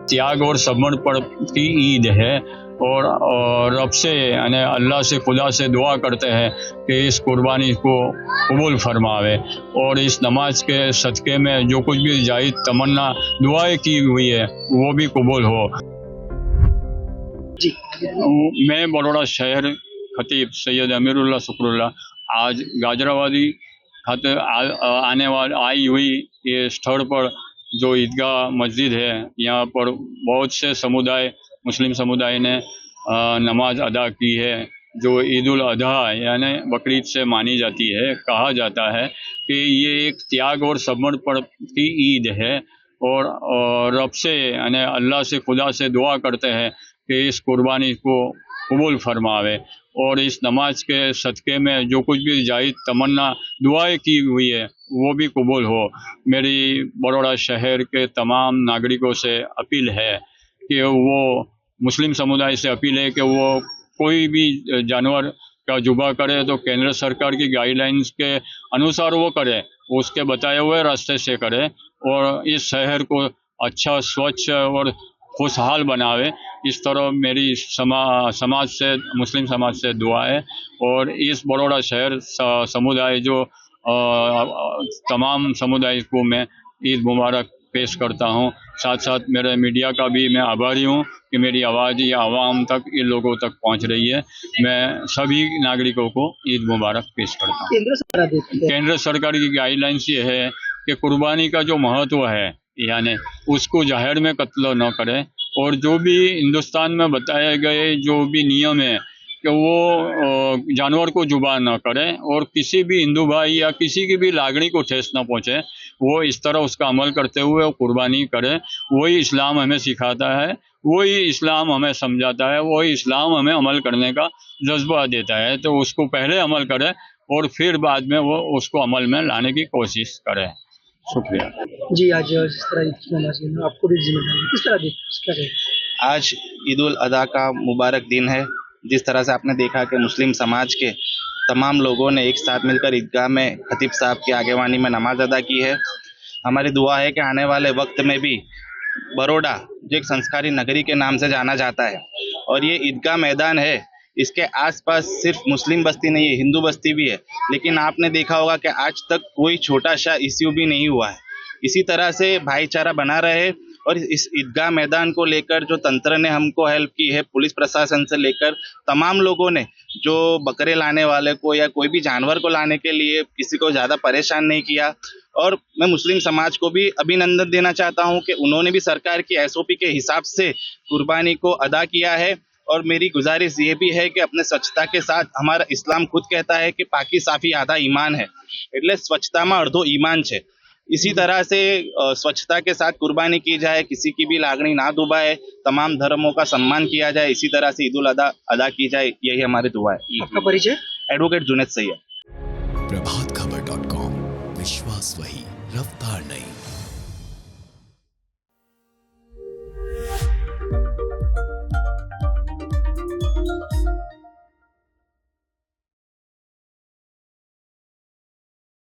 त्याग और समर्पण की ईद है और रब से यानी अल्लाह से खुदा से दुआ करते हैं कि इस कुर्बानी को कबूल फरमावे और इस नमाज के सदक़े में जो कुछ भी जायज़ तमन्ना दुआएं की हुई है वो भी कबूल हो। जी मैं बड़ौदा शहर खतीब सैयद अमीरुल्लाह शुक्रुल्लाह आज गाजरावादी खाते आई हुई ये स्थल पर जो ईदगाह मस्जिद है, यहाँ पर बहुत से समुदाय मुस्लिम समुदाय ने नमाज अदा की है जो ईद उल अजहा यानी बकरीद से मानी जाती है। कहा जाता है कि ये एक त्याग और समर्पण की ईद है और रब से यानी अल्लाह से खुदा से दुआ करते हैं कि इस कुर्बानी को कबूल फरमावे और इस नमाज के सदक़े में जो कुछ भी जायज़ तमन्ना दुआएं की हुई है वो भी कबूल हो। मेरी बड़ौदा शहर के तमाम नागरिकों से अपील है कि वो मुस्लिम समुदाय से अपील है कि वो कोई भी जानवर का जुबा करे तो केंद्र सरकार की गाइडलाइंस के अनुसार वो करे, उसके बताए हुए रास्ते से करे और इस शहर को अच्छा स्वच्छ और खुशहाल बनावे। इस तरह मेरी समाज से मुस्लिम समाज से दुआ है और इस बड़ौदा शहर समुदाय जो तमाम समुदाय को मैं ईद मुबारक पेश करता हूँ। साथ साथ मेरे मीडिया का भी मैं आभारी हूँ कि मेरी आवाज़ ये आवाम तक इन लोगों तक पहुँच रही है। मैं सभी नागरिकों को ईद मुबारक पेश करता हूँ। केंद्र सरकार की गाइडलाइंस ये है कि कुर्बानी का जो महत्व है यानी उसको जाहिर में कत्ल न करें और जो भी हिंदुस्तान में बताए गए जो भी नियम है कि वो जानवर को जुबा न करें और किसी भी हिंदू भाई या किसी की भी लागणी को ठेस न पहुँचे, वो इस तरह उसका अमल करते हुए वो कुर्बानी करें। वही इस्लाम हमें सिखाता है, वही इस्लाम हमें समझाता है, वही इस्लाम हमें अमल करने का जज्बा देता है। तो उसको पहले अमल करें और फिर बाद में वो उसको अमल में लाने की कोशिश करें। शुक्रिया जी। आज जिस तरह ईद की नमाज है आपको भी जिम्मेदारी किस तरह देखते हैं? आज ईद उल अजहा का मुबारक दिन है। जिस तरह से आपने देखा कि मुस्लिम समाज के तमाम लोगों ने एक साथ मिलकर ईदगाह में खतीब साहब की आगेवानी में नमाज अदा की है। हमारी दुआ है कि आने वाले वक्त में भी बड़ौदा जो एक संस्कारी नगरी के नाम से जाना जाता है और ये ईदगाह मैदान है, इसके आसपास सिर्फ मुस्लिम बस्ती नहीं है, हिंदू बस्ती भी है, लेकिन आपने देखा होगा कि आज तक कोई छोटा सा इश्यू भी नहीं हुआ है। इसी तरह से भाईचारा बना रहे और इस ईदगाह मैदान को लेकर जो तंत्र ने हमको हेल्प की है, पुलिस प्रशासन से लेकर तमाम लोगों ने जो बकरे लाने वाले को या कोई भी जानवर को लाने के लिए किसी को ज़्यादा परेशान नहीं किया। और मैं मुस्लिम समाज को भी अभिनंदन देना चाहता हूं कि उन्होंने भी सरकार की एसओपी के हिसाब से कुर्बानी को अदा किया है। और मेरी गुजारिश ये भी है कि अपने स्वच्छता के साथ, हमारा इस्लाम खुद कहता है कि पाकी साफी आधा ईमान है, એટલે स्वच्छताમાં અડધો ईमान છે। इसी तरह से स्वच्छता के साथ कुर्बानी की जाए, किसी की भी लागणी ना दुबाए, तमाम धर्मों का सम्मान किया जाए, इसी तरह से ईद उल अदा अदा की जाए, यही हमारी दुआ है। आपका परिचय? एडवोकेट जुनैद सैयद। प्रभात